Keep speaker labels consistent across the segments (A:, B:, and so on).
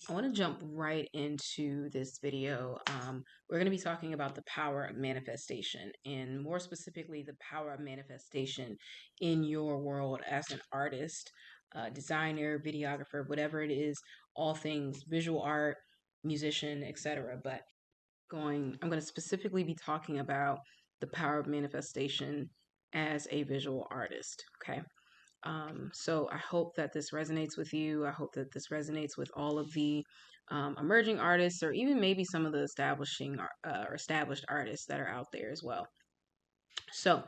A: I want to jump right into this video. We're going to be talking about the power of manifestation, and more specifically, the power of manifestation in your world as an artist, designer, videographer, whatever it is, all things visual art, musician, etc. But I'm going to specifically be talking about the power of manifestation as a visual artist. Okay. So I hope that this resonates with you. I hope that this resonates with all of the emerging artists, or even maybe some of the established artists that are out there as well. So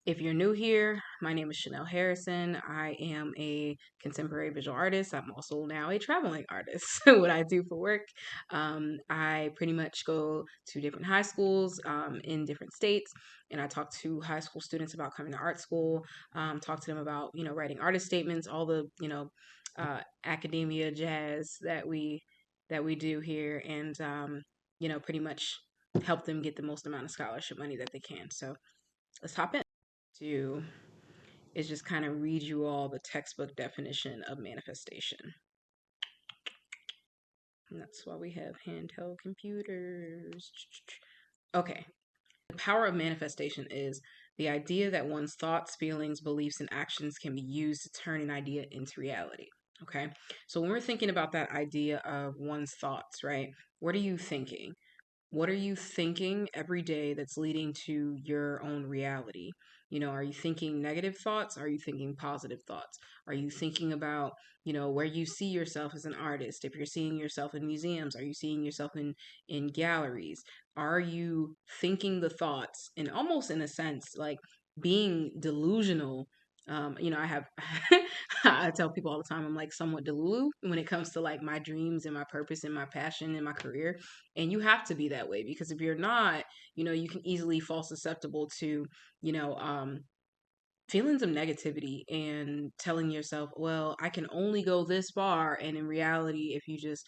A: if you're new here, my name is Shanelle Harrison. I am a contemporary visual artist. I'm also now a traveling artist. What I do for work, I pretty much go to different high schools in different states, and I talk to high school students about coming to art school. Talk to them about writing artist statements, all the academia jazz that we do here, and pretty much help them get the most amount of scholarship money that they can. So let's hop in. Do is just kind of read you all the textbook definition of manifestation. And that's why we have handheld computers. Okay. The power of manifestation is the idea that one's thoughts, feelings, beliefs, and actions can be used to turn an idea into reality. Okay. So when we're thinking about that idea of one's thoughts, right? What are you thinking? What are you thinking every day that's leading to your own reality? Are you thinking negative thoughts? Are you thinking positive thoughts? Are you thinking about, where you see yourself as an artist? If you're seeing yourself in museums, are you seeing yourself in galleries? Are you thinking the thoughts and almost in a sense like being delusional? I have I tell people all the time I'm like somewhat delulu when it comes to like my dreams and my purpose and my passion and my career. And you have to be that way because if you're not, you can easily fall susceptible to, you know, um, feelings of negativity and telling yourself, well, I can only go this far. And in reality, if you just,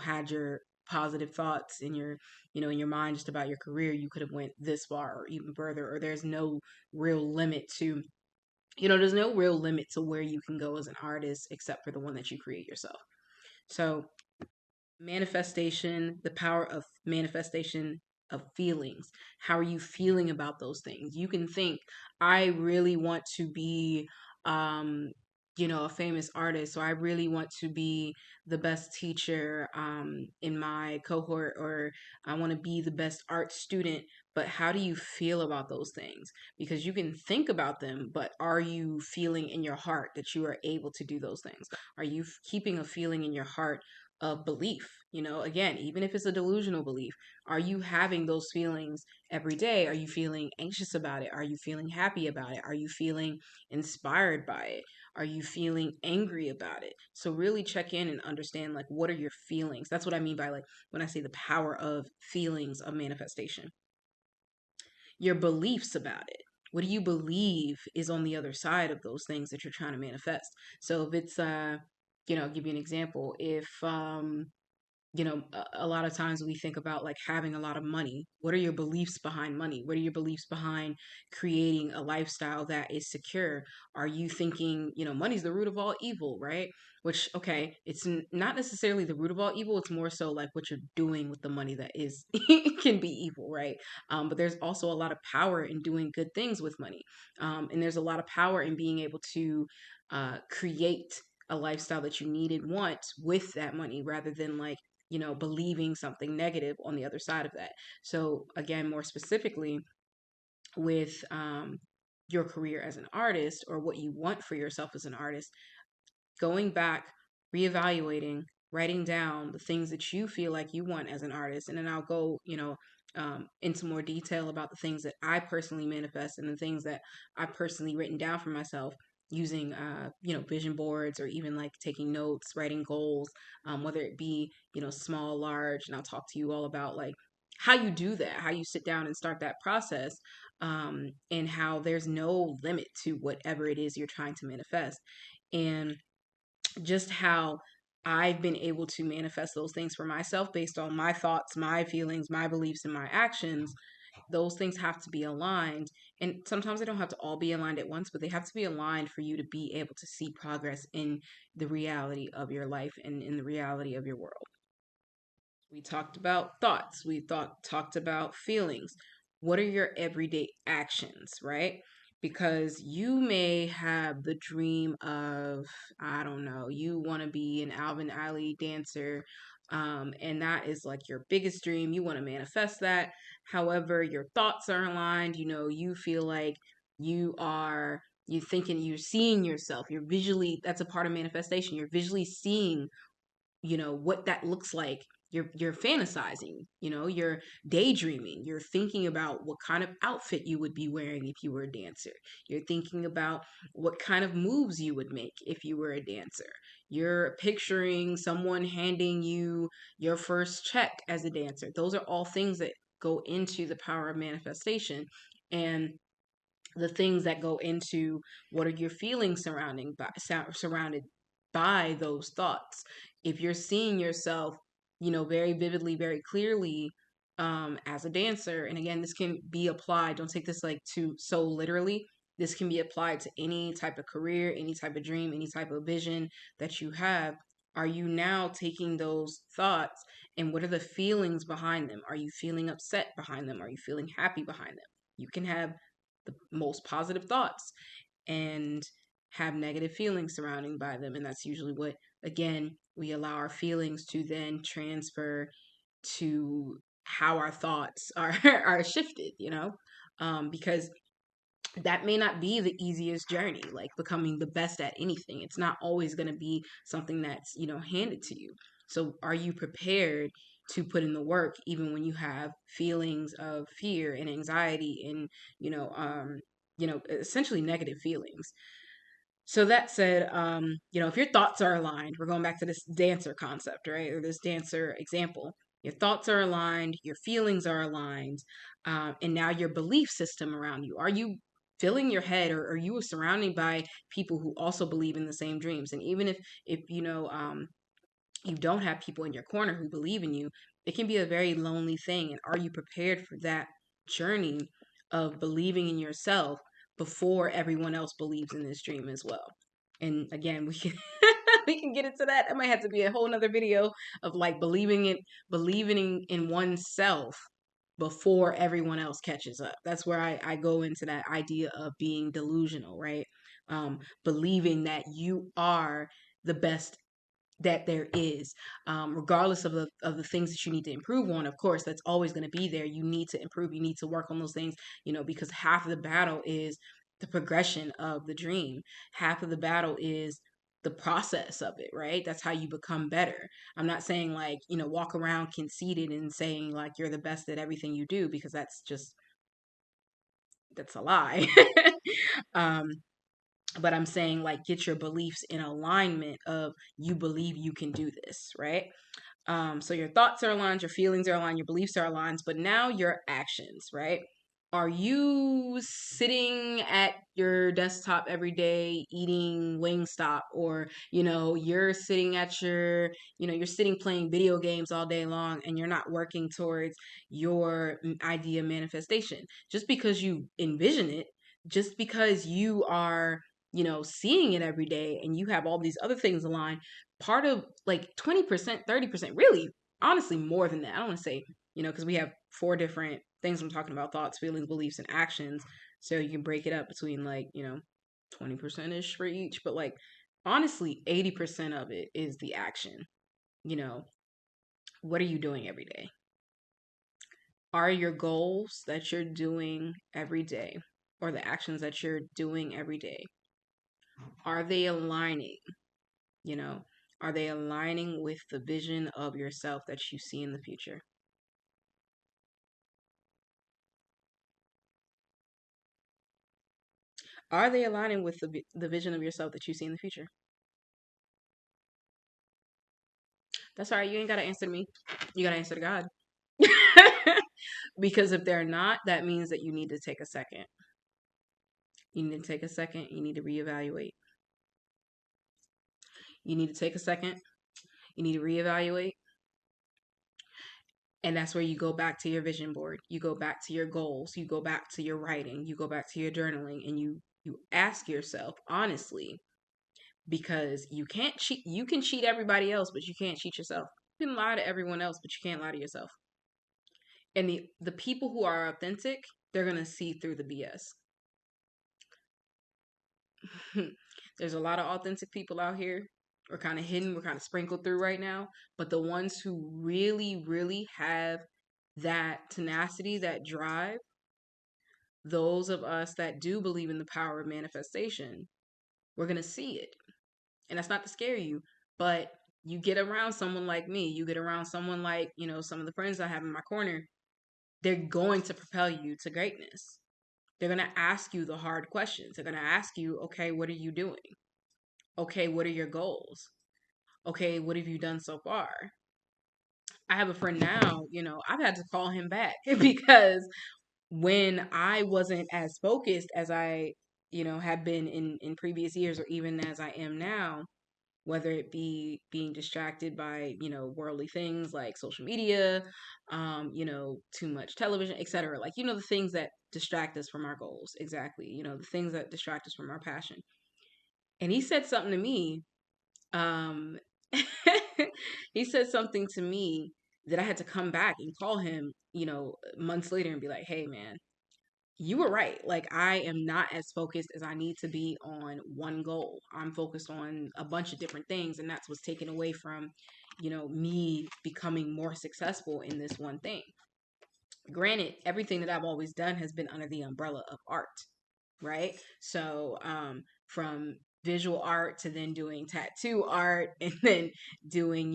A: had your positive thoughts in your mind just about your career, you could have went this far or even further, or there's no real limit to there's no real limit to where you can go as an artist except for the one that you create yourself. So manifestation, the power of manifestation of feelings. How are you feeling about those things? You can think, I really want to be, um, a famous artist, so I really want to be the best teacher in my cohort, or I want to be the best art student. But how do you feel about those things? Because you can think about them, but are you feeling in your heart that you are able to do those things? Are you keeping a feeling in your heart of belief? Again, even if it's a delusional belief, are you having those feelings every day? Are you feeling anxious about it? Are you feeling happy about it? Are you feeling inspired by it? Are you feeling angry about it? So really check in and understand, like, what are your feelings? That's what I mean by, like, when I say the power of feelings of manifestation. Your beliefs about it. What do you believe is on the other side of those things that you're trying to manifest? So if it's I'll give you an example. If a lot of times we think about like having a lot of money. What are your beliefs behind money? What are your beliefs behind creating a lifestyle that is secure? Are you thinking, money's the root of all evil, right? Which, okay, it's not necessarily the root of all evil. It's more so like what you're doing with the money that is, can be evil, right? But there's also a lot of power in doing good things with money. And there's a lot of power in being able to create a lifestyle that you need and want with that money rather than like believing something negative on the other side of that. So, again, more specifically, with your career as an artist or what you want for yourself as an artist, going back, reevaluating, writing down the things that you feel like you want as an artist. And then I'll go, into more detail about the things that I personally manifest and the things that I personally written down for myself using, vision boards or even like taking notes, writing goals, whether it be, small, large. And I'll talk to you all about like how you do that, how you sit down and start that process, and how there's no limit to whatever it is you're trying to manifest. And just how I've been able to manifest those things for myself based on my thoughts, my feelings, my beliefs, and my actions. Those things have to be aligned. And sometimes they don't have to all be aligned at once, but they have to be aligned for you to be able to see progress in the reality of your life and in the reality of your world. We talked about thoughts. We talked about feelings. What are your everyday actions, right? Because you may have the dream of, I don't know, you want to be an Alvin Ailey dancer, and that is like your biggest dream. You want to manifest that. However, your thoughts are aligned. You feel like you are, you thinking, you're seeing yourself. You're visually, that's a part of manifestation. You're visually seeing what that looks like. You're fantasizing, you're daydreaming, you're thinking about what kind of outfit you would be wearing if you were a dancer. You're thinking about what kind of moves you would make if you were a dancer. You're picturing someone handing you your first check as a dancer. Those are all things that go into the power of manifestation. And the things that go into what are your feelings surrounded by those thoughts. If you're seeing yourself, very vividly, very clearly, as a dancer, and again, this can be applied. Don't take this like too so literally. This can be applied to any type of career, any type of dream, any type of vision that you have. Are you now taking those thoughts and what are the feelings behind them? Are you feeling upset behind them? Are you feeling happy behind them? You can have the most positive thoughts and have negative feelings surrounding by them. And that's usually what, again, we allow our feelings to then transfer to how our thoughts are are shifted, because that may not be the easiest journey, like becoming the best at anything. It's not always going to be something that's, handed to you. So are you prepared to put in the work even when you have feelings of fear and anxiety and, essentially negative feelings? So that said, if your thoughts are aligned, we're going back to this dancer concept, right? Or this dancer example. Your thoughts are aligned, your feelings are aligned, and now your belief system around you. Are you filling your head, or are you surrounded by people who also believe in the same dreams? And even if you don't have people in your corner who believe in you, it can be a very lonely thing. And are you prepared for that journey of believing in yourself before everyone else believes in this dream as well? And again, we can we can get into that. That might have to be a whole nother video of like believing in oneself before everyone else catches up. That's where I go into that idea of being delusional, right? Believing that you are the best that there is, regardless of the things that you need to improve on. Of course, that's always going to be there. You need to improve, you need to work on those things, because half of the battle is the progression of the dream. Half of the battle is the process of it, right? That's how you become better. I'm not saying like, walk around conceited and saying like you're the best at everything you do, because that's a lie. um but I'm saying like get your beliefs in alignment of you believe you can do this, right? So your thoughts are aligned, your feelings are aligned, your beliefs are aligned, but now your actions, right? Are you sitting at your desktop every day eating Wingstop, or you're sitting at you're sitting playing video games all day long and you're not working towards your idea manifestation? Just because you envision it, just because you are seeing it every day and you have all these other things aligned, part of like 20%, 30%, really, honestly, more than that. I don't want to say, because we have four different things I'm talking about: thoughts, feelings, beliefs, and actions. So you can break it up between like, 20% ish for each. But like, honestly, 80% of it is the action. You know, what are you doing every day? Are your goals that you're doing every day, or the actions that you're doing every day, are they aligning? You know, are they aligning with the vision of yourself that you see in the future? Are they aligning with the vision of yourself that you see in the future? That's all right. You ain't got to answer to me. You got to answer to God. Because if they're not, that means that you need to take a second. You need to take a second. You need to reevaluate. You need to take a second. You need to reevaluate. And that's where you go back to your vision board. You go back to your goals. You go back to your writing. You go back to your journaling, and you ask yourself honestly, because you can't cheat. You can cheat everybody else, but you can't cheat yourself. can lie to everyone else, but you can't lie to yourself. And the people who are authentic, they're gonna see through the BS. There's a lot of authentic people out here. We're kind of hidden, we're kind of sprinkled through right now. But the ones who really, really have that tenacity, that drive, those of us that do believe in the power of manifestation, we're going to see it. And that's not to scare you, but you get around someone like me, you get around someone like, some of the friends I have in my corner, they're going to propel you to greatness. They're going to ask you the hard questions. They're going to ask you, okay, what are you doing? Okay, what are your goals? Okay, what have you done so far? I have a friend now, I've had to call him back because when I wasn't as focused as I, have been in previous years or even as I am now, whether it be being distracted by, worldly things like social media, too much television, etc. Like, the things that distract us from our goals. Exactly. The things that distract us from our passion. And he said something to me. Um, he said something to me that I had to come back and call him, months later and be like, hey, man, you were right. Like, I am not as focused as I need to be on one goal. I'm focused on a bunch of different things, and that's what's taken away from, me becoming more successful in this one thing. Granted, everything that I've always done has been under the umbrella of art, right? So, from visual art to then doing tattoo art and then doing,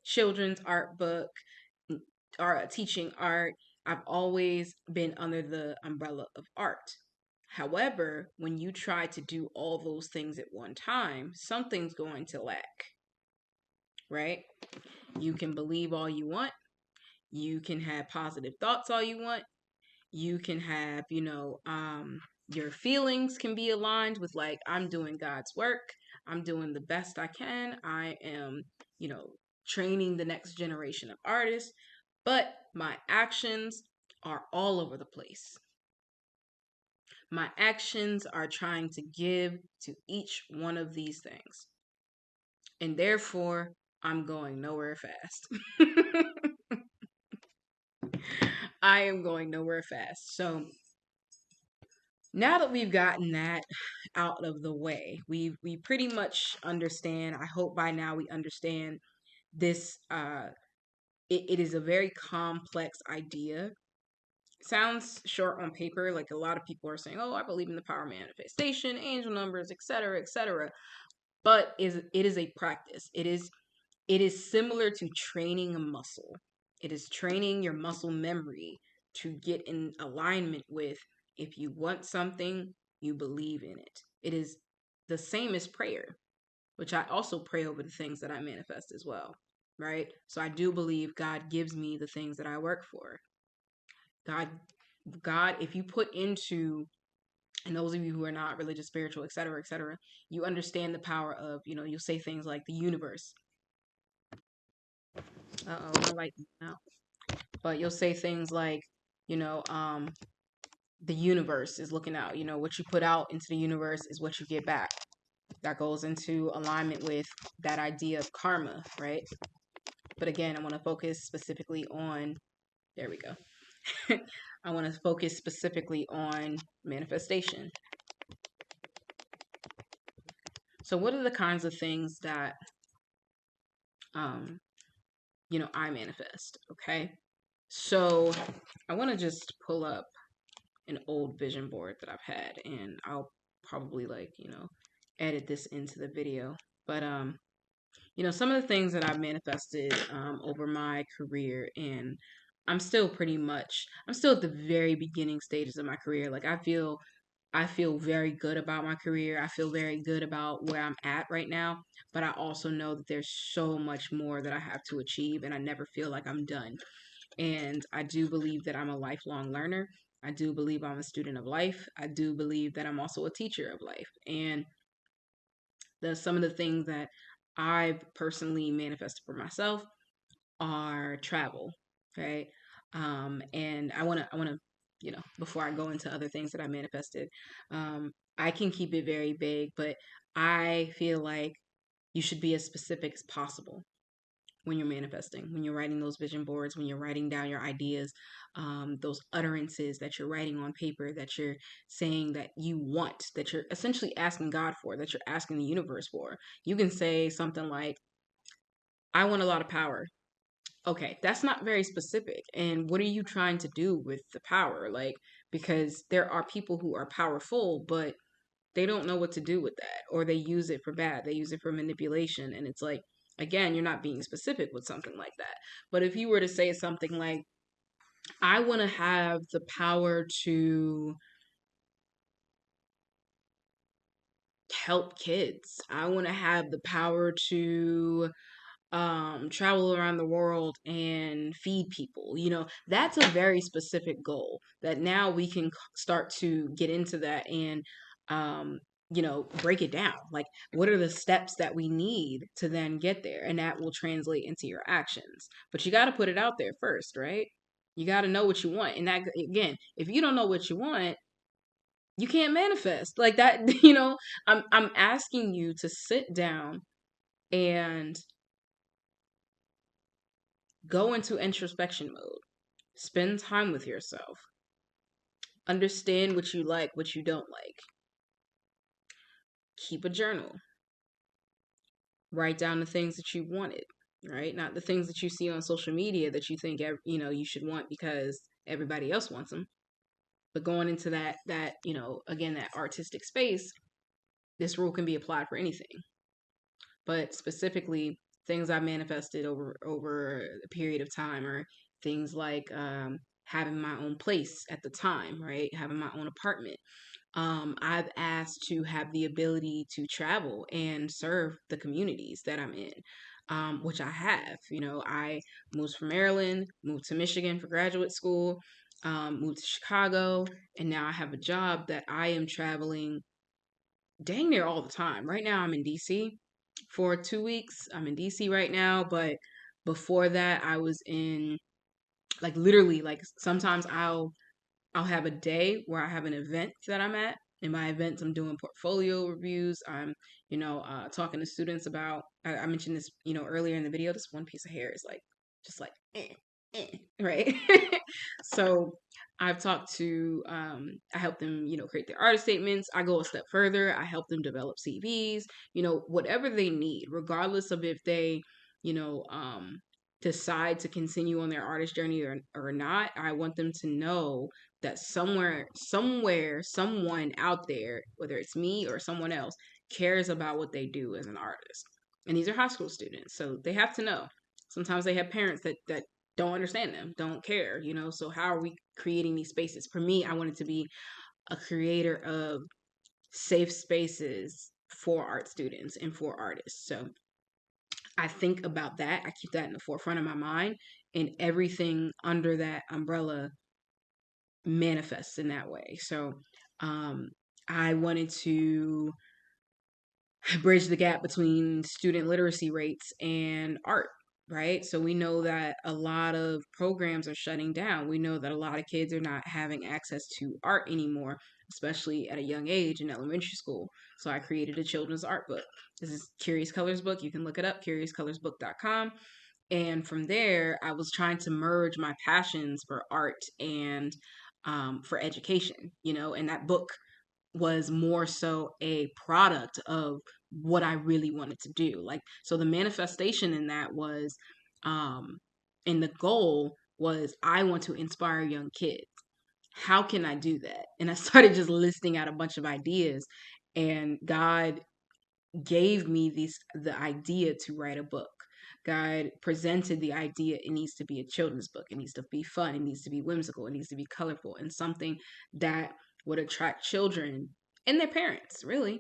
A: children's art book, art, teaching art. I've always been under the umbrella of art. However, when you try to do all those things at one time, something's going to lack, right? You can believe all you want. You can have positive thoughts all you want. You can have, your feelings can be aligned with like, I'm doing God's work. I'm doing the best I can. I am, training the next generation of artists, but my actions are all over the place. My actions are trying to give to each one of these things. And therefore, I'm going nowhere fast. I am going nowhere fast. So now that we've gotten that out of the way, we pretty much understand. I hope by now we understand this. It is a very complex idea. Sounds short on paper, like a lot of people are saying, "Oh, I believe in the power of manifestation, angel numbers, etc., etc." But it is a practice. It is similar to training a muscle. It is training your muscle memory to get in alignment with, if you want something, you believe in it. It is the same as prayer, which I also pray over the things that I manifest as well, right? So I do believe God gives me the things that I work for. God, if you put into, and those of you who are not religious, spiritual, etc., you understand the power of, you'll say things like the universe. My light now. But you'll say things like, you know, um, the universe is looking out. What you put out into the universe is what you get back. That goes into alignment with that idea of karma, right? But again, I want to focus specifically on, there we go. I want to focus specifically on manifestation. So what are the kinds of things that, um, I manifest? Okay. So I want to just pull up an old vision board that I've had, and I'll probably edit this into the video. But some of the things that I've manifested over my career, and I'm still at the very beginning stages of my career. Like I feel very good about my career. I feel very good about where I'm at right now, but I also know that there's so much more that I have to achieve, and I never feel like I'm done. And I do believe that I'm a lifelong learner. I do believe I'm a student of life. I do believe that I'm also a teacher of life. And some of the things that I've personally manifested for myself are travel, right? And I want to, before I go into other things that I manifested, I can keep it very vague, but I feel like you should be as specific as possible. when you're manifesting, when you're writing those vision boards, when you're writing down your ideas, those utterances that you're writing on paper, that you're saying that you want, that you're essentially asking God for, that you're asking the universe for. You can say something like, I want a lot of power. Okay, that's not very specific. And what are you trying to do with the power? Like, because there are people who are powerful, but they don't know what to do with that, or they use it for bad. They use it for manipulation. And it's like, again, you're not being specific with something like that. But if you were to say something like, I want to have the power to help kids, I want to have the power to travel around the world and feed people. That's a very specific goal that now we can start to get into that and break it down. Like, what are the steps that we need to then get there? And that will translate into your actions. But you got to put it out there first, right? You got to know what you want. And that, again, if you don't know what you want, you can't manifest like that. I'm asking you to sit down and go into introspection mode. Spend time with yourself. Understand what you like, what you don't like. Keep a journal. Write down the things that you wanted, right? Not the things that you see on social media that you think you should want because everybody else wants them. But going into that again, that artistic space, this rule can be applied for anything. But specifically, things I manifested over a period of time are things like having my own place at the time, right? Having my own apartment. I've asked to have the ability to travel and serve the communities that I'm in, which I have. I moved from Maryland, moved to Michigan for graduate school, moved to Chicago, and now I have a job that I am traveling dang near all the time. Right now, I'm in DC for 2 weeks. I'm in DC right now, but before that, I was in, like, literally, like, sometimes I'll have a day where I have an event that I'm at. In my events, I'm doing portfolio reviews. I'm, talking to students about. I mentioned this, earlier in the video. This one piece of hair is like, just like, right? So I've talked to. I help them, create their artist statements. I go a step further. I help them develop CVs. Whatever they need, regardless of if they, you know, um, decide to continue on their artist journey or not. I want them to know that somewhere, someone out there, whether it's me or someone else, cares about what they do as an artist. And these are high school students, so they have to know. Sometimes they have parents that don't understand them, don't care, So how are we creating these spaces? For me, I wanted to be a creator of safe spaces for art students and for artists. So I think about that. I keep that in the forefront of my mind, and everything under that umbrella manifests in that way. So um, I wanted to bridge the gap between student literacy rates and art, right? So we know that a lot of programs are shutting down. We know that a lot of kids are not having access to art anymore, especially at a young age in elementary school. So I created a children's art book. This is Curious Colors book. You can look it up, curiouscolorsbook.com. And from there, I was trying to merge my passions for art and for education, and that book was more so a product of what I really wanted to do. Like, so the manifestation in that was, and the goal was, I want to inspire young kids. How can I do that? And I started just listing out a bunch of ideas, and God gave me the idea to write a book. God presented the idea. It needs to be a children's book. It needs to be fun. It needs to be whimsical. It needs to be colorful, and something that would attract children and their parents, really.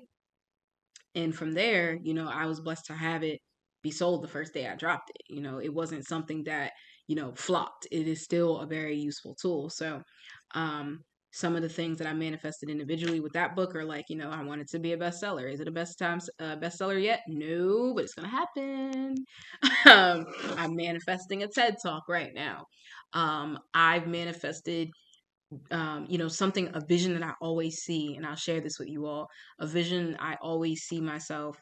A: And from there, I was blessed to have it be sold the first day I dropped it. It wasn't something that, flopped. It is still a very useful tool. So, some of the things that I manifested individually with that book are like, I want it to be a bestseller. Is it a bestseller yet? No, but it's gonna happen. I'm manifesting a TED Talk right now. I've manifested something, a vision that I always see, and I'll share this with you all. A vision I always see myself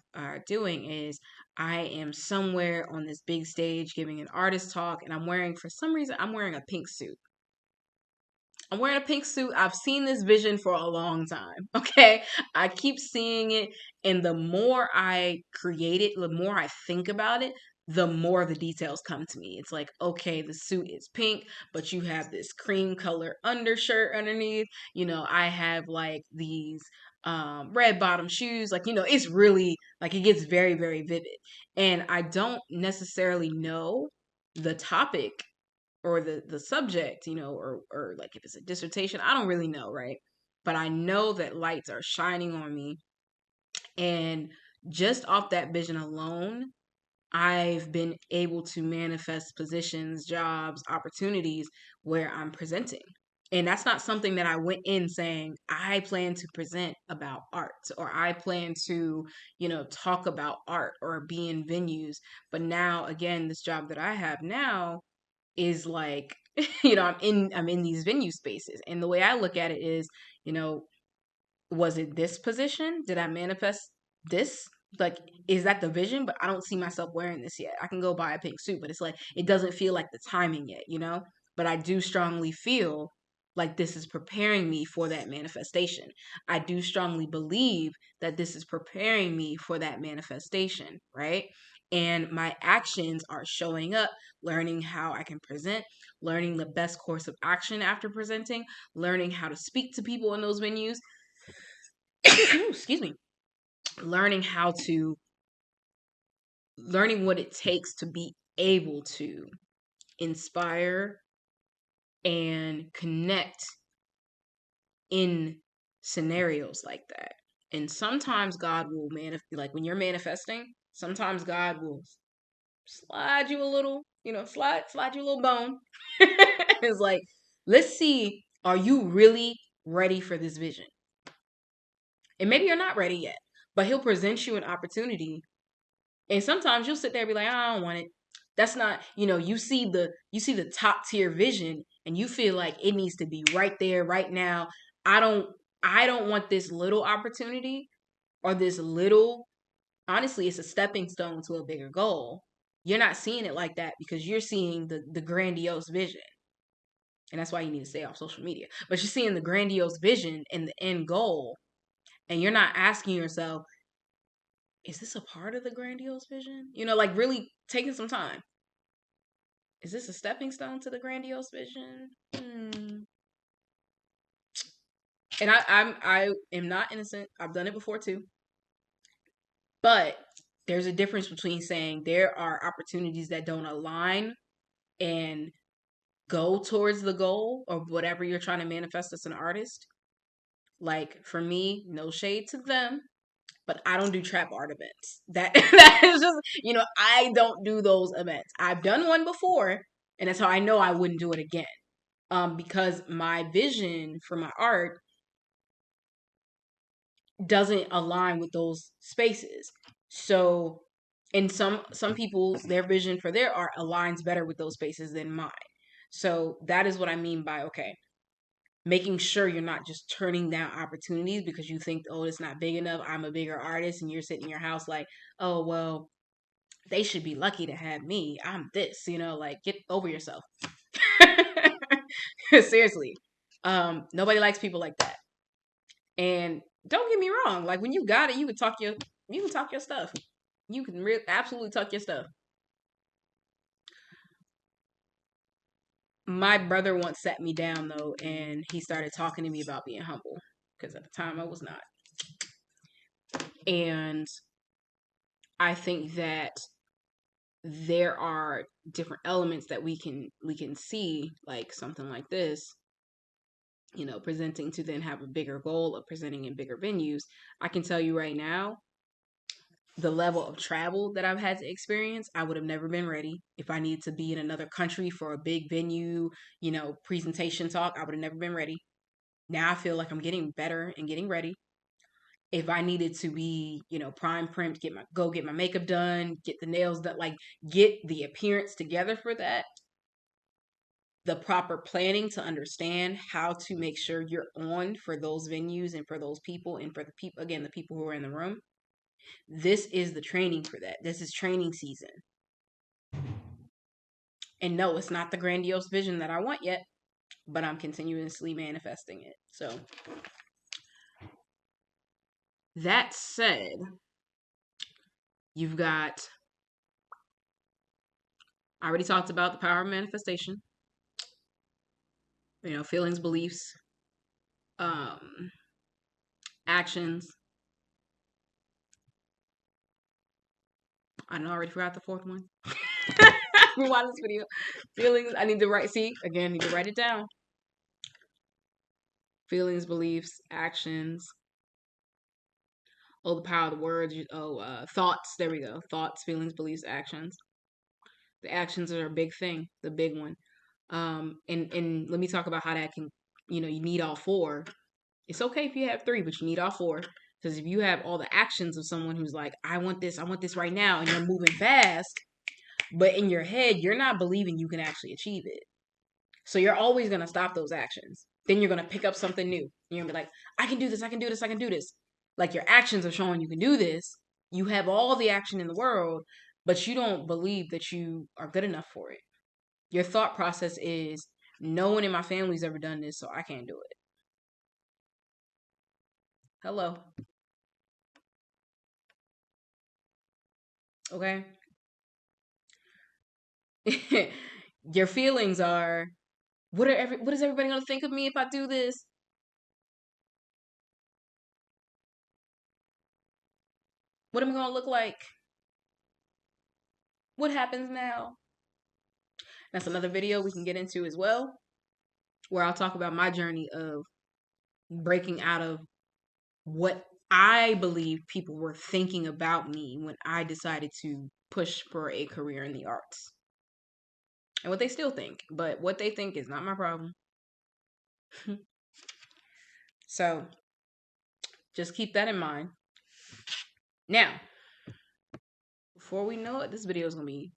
A: doing is I am somewhere on this big stage giving an artist talk, and for some reason, I'm wearing a pink suit. I'm wearing a pink suit. I've seen this vision for a long time. Okay. I keep seeing it. And the more I create it, the more I think about it, the more the details come to me. It's like, okay, the suit is pink, but you have this cream color undershirt underneath. I have like these red bottom shoes. Like, it's really like it gets very, very vivid. And I don't necessarily know the topic or the subject, or like if it's a dissertation, I don't really know, right? But I know that lights are shining on me, and just off that vision alone, I've been able to manifest positions, jobs, opportunities where I'm presenting. And that's not something that I went in saying, I plan to present about art, or I plan to, talk about art or be in venues. But now, again, this job that I have now is like, I'm in these venue spaces. And the way I look at it is, you know, was it this position? Did I manifest this? Like, is that the vision? But I don't see myself wearing this yet. I can go buy a pink suit, but it's like, it doesn't feel like the timing yet. But I do strongly feel like this is preparing me for that manifestation. I do strongly believe that this is preparing me for that manifestation, right? And my actions are showing up, learning how I can present, learning the best course of action after presenting, learning how to speak to people in those venues, excuse me, learning how to learning what it takes to be able to inspire and connect in scenarios like that. And sometimes God will like when you're manifesting, sometimes God will slide you a little, slide you a little bone. It's like, let's see, are you really ready for this vision? And maybe you're not ready yet, but he'll present you an opportunity. And sometimes you'll sit there and be like, I don't want it. That's not, you see the top tier vision and you feel like it needs to be right there, right now. I don't I don't want this little opportunity or this little, honestly, it's a stepping stone to a bigger goal. You're not seeing it like that because you're seeing the grandiose vision. And that's why you need to stay off social media. But you're seeing the grandiose vision and the end goal. And you're not asking yourself, is this a part of the grandiose vision? Like really taking some time. Is this a stepping stone to the grandiose vision? And I am not innocent. I've done it before too. But there's a difference between saying there are opportunities that don't align and go towards the goal of whatever you're trying to manifest as an artist. Like for me, no shade to them, but I don't do trap art events. That that is just, I don't do those events. I've done one before, and that's how I know I wouldn't do it again. Because my vision for my art doesn't align with those spaces. So, and some people, their vision for their art aligns better with those spaces than mine. So that is what I mean by, okay, making sure you're not just turning down opportunities because you think, oh, it's not big enough. I'm a bigger artist, and you're sitting in your house like, oh well, they should be lucky to have me. I'm this, like get over yourself. Seriously. Nobody likes people like that. And don't get me wrong, like when you got it, you can talk your stuff. You can absolutely talk your stuff. My brother once sat me down though, and he started talking to me about being humble because at the time I was not. And I think that there are different elements that we can see, like something like this, presenting to then have a bigger goal of presenting in bigger venues. I can tell you right now, the level of travel that I've had to experience, I would have never been ready. If I needed to be in another country for a big venue, presentation talk, I would have never been ready. Now I feel like I'm getting better and getting ready. If I needed to be, prime primed, get my makeup done, get the nails done, like get the appearance together for that, the proper planning to understand how to make sure you're on for those venues and for those people and for the people, again, the people who are in the room. This is the training for that. This is training season. And no, it's not the grandiose vision that I want yet, but I'm continuously manifesting it. So, that said, you've got, I already talked about the power of manifestation, feelings, beliefs, um, actions. I know I already forgot the fourth one. Rewind this video. Feelings, I need to write, see, again, need to write it down. Feelings, beliefs, actions. Oh, the power of the words. Thoughts. There we go. Thoughts, feelings, beliefs, actions. The actions are a big thing, the big one. And let me talk about how that can, you need all four. It's okay if you have three, but you need all four. Because if you have all the actions of someone who's like, I want this right now, and you're moving fast, but in your head, you're not believing you can actually achieve it. So you're always going to stop those actions. Then you're going to pick up something new. You're going to be like, I can do this, I can do this, I can do this. Like your actions are showing you can do this. You have all the action in the world, but you don't believe that you are good enough for it. Your thought process is, no one in my family's ever done this, so I can't do it. Hello. Okay? Your feelings are, what is everybody going to think of me if I do this? What am I going to look like? What happens now? That's another video we can get into as well, where I'll talk about my journey of breaking out of what I believe people were thinking about me when I decided to push for a career in the arts. And what they still think, but what they think is not my problem. So just keep that in mind. Now, before we know it, this video is going to be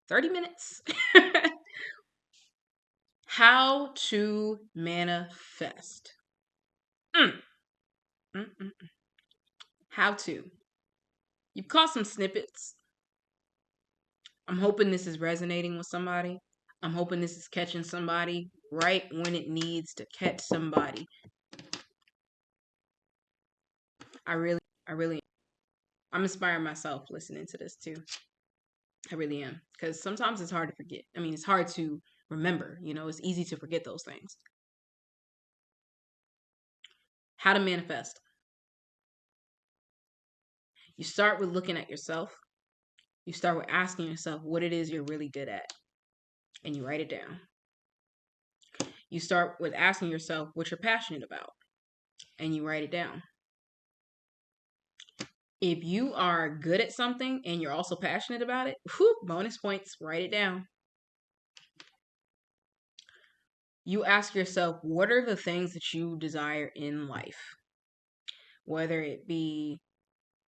A: 30 minutes. How to manifest. How to. You've caught some snippets. I'm hoping this is resonating with somebody. I'm hoping this is catching somebody right when it needs to catch somebody. I really, I'm inspiring myself listening to this too. I really am. Because sometimes it's hard to forget. I mean, it's hard to remember. It's easy to forget those things. How to manifest. You start with looking at yourself. You start with asking yourself what it is you're really good at. And you write it down. You start with asking yourself what you're passionate about. And you write it down. If you are good at something and you're also passionate about it, bonus points, write it down. You ask yourself, what are the things that you desire in life? Whether it be,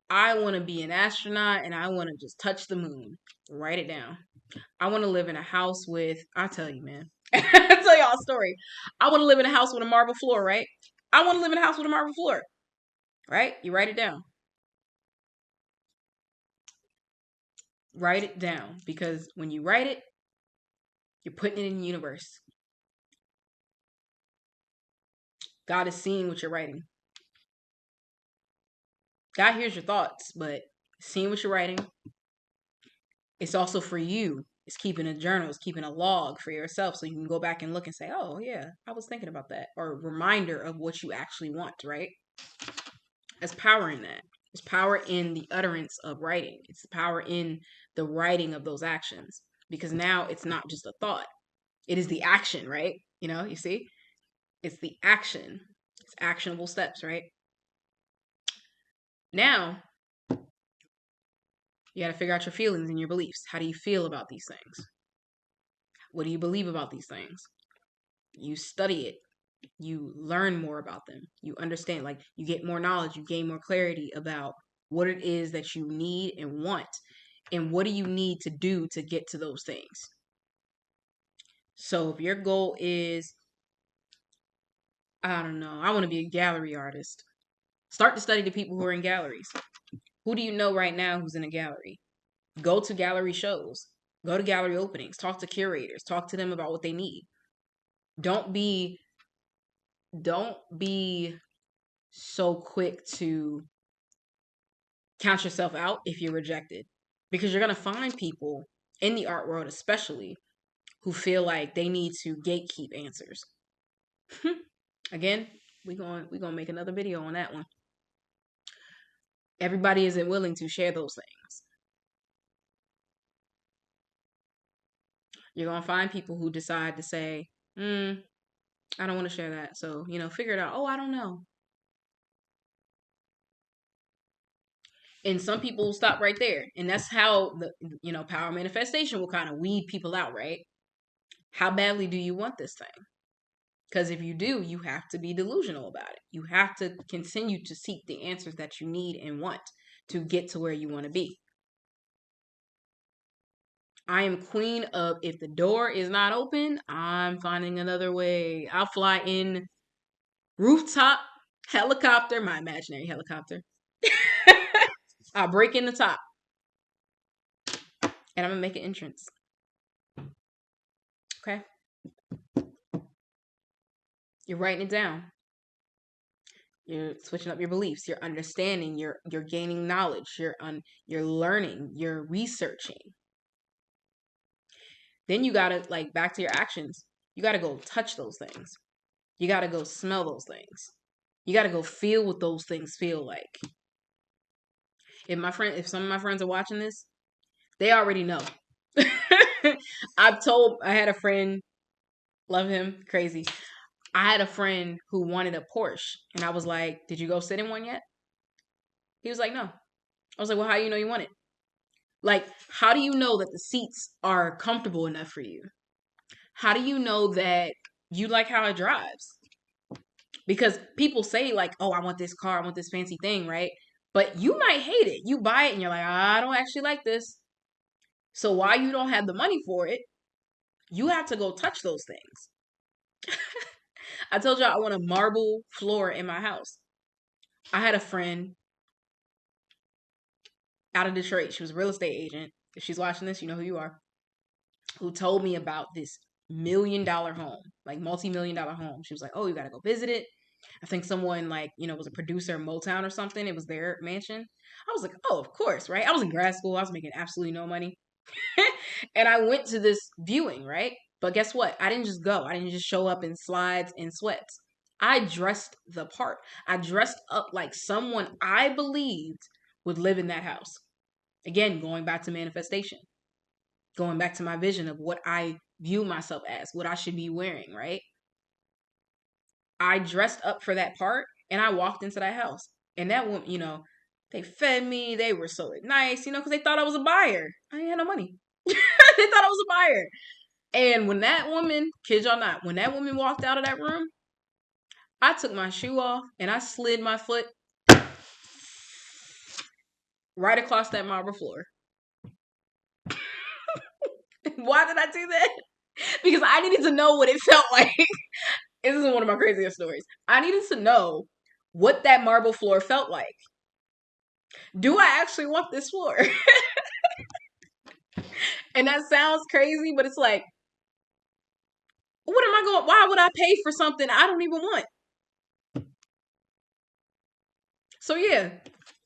A: I want to be an astronaut and I want to just touch the moon. Write it down. I want to live in a house with, I'll tell you, man. I'll tell y'all a story. I want to live in a house with a marble floor, right? I want to live in a house with a marble floor, right? You write it down. Write it down, because when you write it, you're putting it in the universe. God is seeing what you're writing. God hears your thoughts, but seeing what you're writing, it's also for you. It's keeping a journal, it's keeping a log for yourself, so you can go back and look and say, oh yeah, I was thinking about that. Or a reminder of what you actually want, right? There's power in that. There's power in the utterance of writing. It's power in the writing of those actions. Because now it's not just a thought. It is the action, right? You see? It's the action. It's actionable steps, right? Now, you got to figure out your feelings and your beliefs. How do you feel about these things? What do you believe about these things? You study it. You learn more about them. You understand, like, you get more knowledge. You gain more clarity about what it is that you need and want. And what do you need to do to get to those things? So if your goal is, I don't know, I want to be a gallery artist, start to study the people who are in galleries. Who do you know right now who's in a gallery? Go to gallery shows, go to gallery openings, talk to curators, talk to them about what they need. Don't be don't be so quick to count yourself out if you're rejected, because you're going to find people in the art world especially who feel like they need to gatekeep answers. Again, we going to make another video on that one. Everybody isn't willing to share those things. You're going to find people who decide to say, I don't want to share that. So, figure it out. Oh, I don't know. And some people stop right there. And that's how the power manifestation will kind of weed people out, right? How badly do you want this thing? Because if you do, you have to be delusional about it. You have to continue to seek the answers that you need and want to get to where you want to be. I am queen of, if the door is not open, I'm finding another way. I'll fly in rooftop helicopter, my imaginary helicopter. I'll break in the top and I'm going to make an entrance. Okay? You're writing it down. You're switching up your beliefs. You're understanding. You're gaining knowledge. You're learning. You're researching. Then you gotta, like, back to your actions. You gotta go touch those things. You gotta go smell those things. You gotta go feel what those things feel like. If some of my friends are watching this, they already know. I had a friend, love him, crazy. I had a friend who wanted a Porsche, and I was like, "Did you go sit in one yet?" He was like, "No." I was like, "Well, how do you know you want it? Like, how do you know that the seats are comfortable enough for you? How do you know that you like how it drives?" Because people say, like, "Oh, I want this car, I want this fancy thing," right? But you might hate it. You buy it and you're like, "I don't actually like this." So while you don't have the money for it, you have to go touch those things. I told y'all I want a marble floor in my house. I had a friend out of Detroit. She was a real estate agent. If she's watching this, you know who you are. Who told me about this $1 million home, like multi-million-dollar home. She was like, "Oh, you got to go visit it." I think someone, like, was a producer in Motown or something. It was their mansion. I was like, "Oh, of course," right? I was in grad school. I was making absolutely no money. And I went to this viewing, right? But guess what? I didn't just go. I didn't just show up in slides and sweats. I dressed the part. I dressed up like someone I believed would live in that house. Again, going back to manifestation, going back to my vision of what I view myself as, what I should be wearing, right? I dressed up for that part and I walked into that house. And that woman, they fed me. They were so nice, because they thought I was a buyer. I ain't had no money. They thought I was a buyer. And when that woman, kid y'all not, when that woman walked out of that room, I took my shoe off and I slid my foot right across that marble floor. Why did I do that? Because I needed to know what it felt like. This is one of my craziest stories. I needed to know what that marble floor felt like. Do I actually want this floor? And that sounds crazy, but it's like, why would I pay for something I don't even want? So yeah,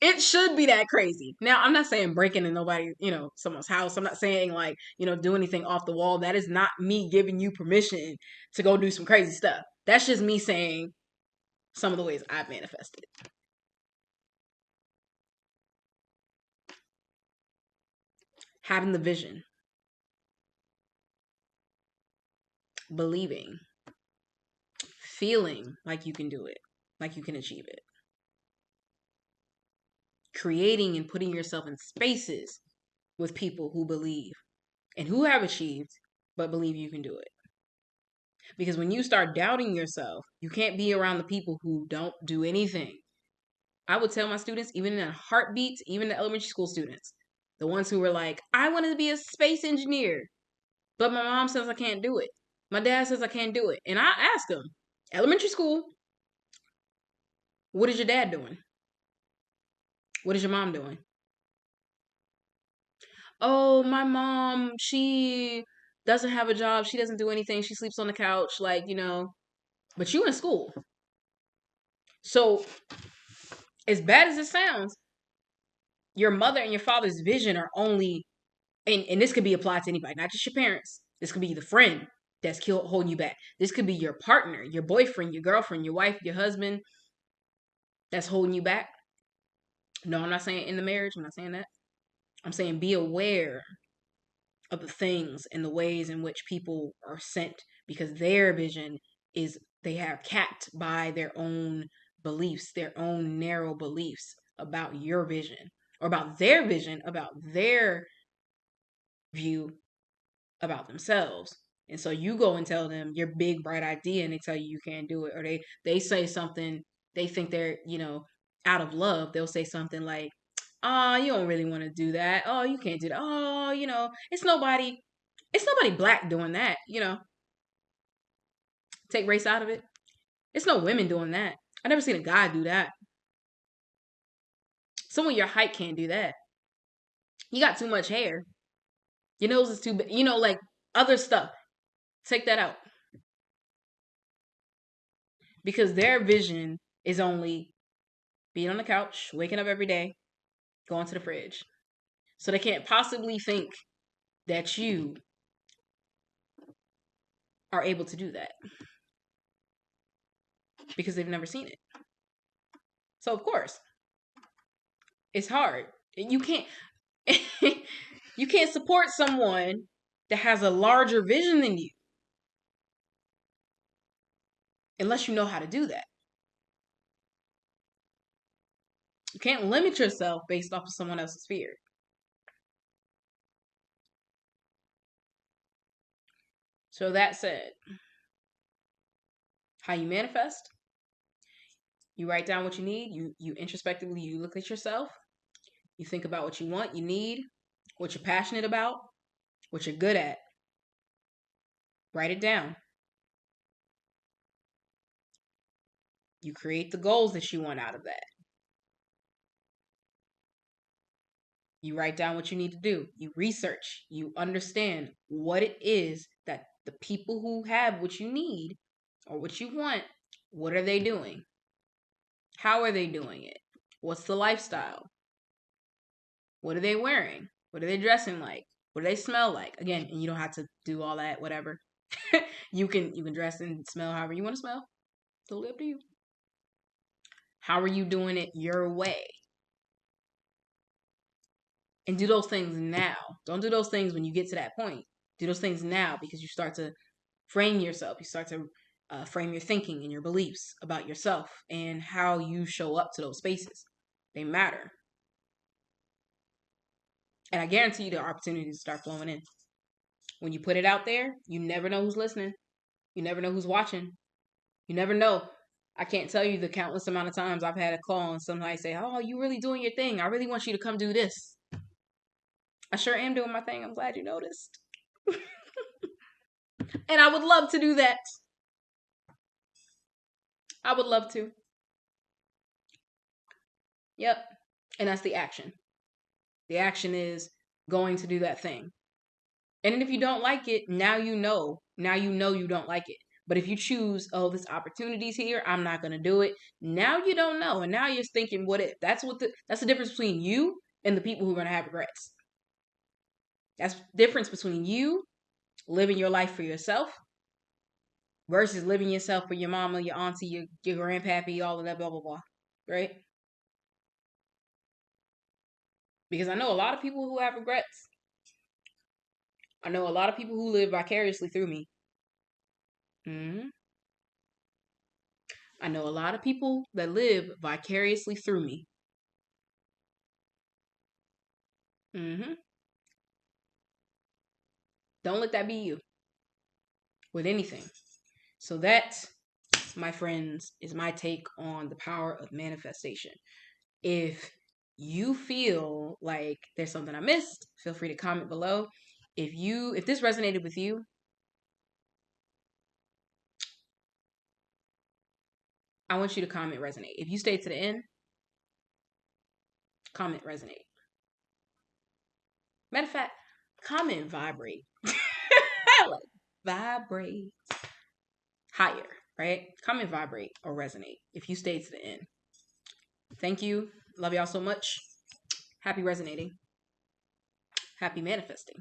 A: it should be that crazy. Now, I'm not saying break into someone's house. I'm not saying, like, do anything off the wall. That is not me giving you permission to go do some crazy stuff. That's just me saying some of the ways I've manifested. Having the vision. Believing. Feeling like you can do it. Like you can achieve it. Creating and putting yourself in spaces with people who believe and who have achieved, but believe you can do it. Because when you start doubting yourself, you can't be around the people who don't do anything. I would tell my students, even in a heartbeat, even the elementary school students, the ones who were like, "I wanted to be a space engineer, but my mom says I can't do it. My dad says I can't do it." And I asked them, elementary school, what is your dad doing? What is your mom doing? oh, my mom, she doesn't have a job. She doesn't do anything. She sleeps on the couch, like, but you in school. So, as bad as it sounds, your mother and your father's vision are only, and this could be applied to anybody, not just your parents. This could be the friend that's holding you back. This could be your partner, your boyfriend, your girlfriend, your wife, your husband that's holding you back. No, I'm not saying in the marriage. I'm not saying that. I'm saying be aware of the things and the ways in which people are sent, because their vision is, they have capped by their own beliefs, their own narrow beliefs about your vision, or about their vision, about their view about themselves. And so you go and tell them your big bright idea and they tell you can't do it, or they say something, they think they're, out of love, they'll say something like, "Oh, you don't really want to do that. Oh, you can't do that. Oh, it's nobody black doing that. Take race out of it. It's no women doing that. I never seen a guy do that. Someone your height can't do that. You got too much hair. Your nose is too big. Like other stuff. Take that out." Because their vision is only being on the couch, waking up every day, going to the fridge. So they can't possibly think that you are able to do that because they've never seen it. So of course, it's hard. You can't you can't support someone that has a larger vision than you unless you know how to do that. You can't limit yourself based off of someone else's fear. So that said, how you manifest, you write down what you need, you introspectively, you look at yourself, you think about what you want, you need, what you're passionate about, what you're good at. Write it down. You create the goals that you want out of that. You write down what you need to do. You research. You understand what it is that the people who have what you need or what you want, what are they doing? How are they doing it? What's the lifestyle? What are they wearing? What are they dressing like? What do they smell like? Again, and you don't have to do all that, whatever. You can dress and smell however you want to smell. Totally up to you. How are you doing it your way? And do those things now. Don't do those things when you get to that point. Do those things now, because you start to frame yourself. You start to frame your thinking and your beliefs about yourself and how you show up to those spaces. They matter. And I guarantee you the opportunities start flowing in. When you put it out there, you never know who's listening. You never know who's watching. You never know. I can't tell you the countless amount of times I've had a call and somebody say, "Oh, you really doing your thing. I really want you to come do this." I sure am doing my thing. I'm glad you noticed. And I would love to do that. I would love to. Yep. And that's the action. The action is going to do that thing. And if you don't like it, now you know. Now you know you don't like it. But if you choose, oh, this opportunity's here, I'm not gonna do it. Now you don't know, and now you're thinking, what if? That's the difference between you and the people who are gonna have regrets. That's the difference between you living your life for yourself versus living yourself for your mama, your auntie, your grandpappy, all of that, blah blah blah. Right? Because I know a lot of people who have regrets. I know a lot of people who live vicariously through me. Hmm. I know a lot of people that live vicariously through me. Hmm. Don't let that be you with anything. So that, my friends, is my take on the power of manifestation. If you feel like there's something I missed, feel free to comment below. If this resonated with you, I want you to comment resonate. If you stayed to the end, comment resonate. Matter of fact, comment vibrate. Like, vibrate higher, right? Comment vibrate or resonate if you stay to the end. Thank you. Love y'all so much. Happy resonating. Happy manifesting.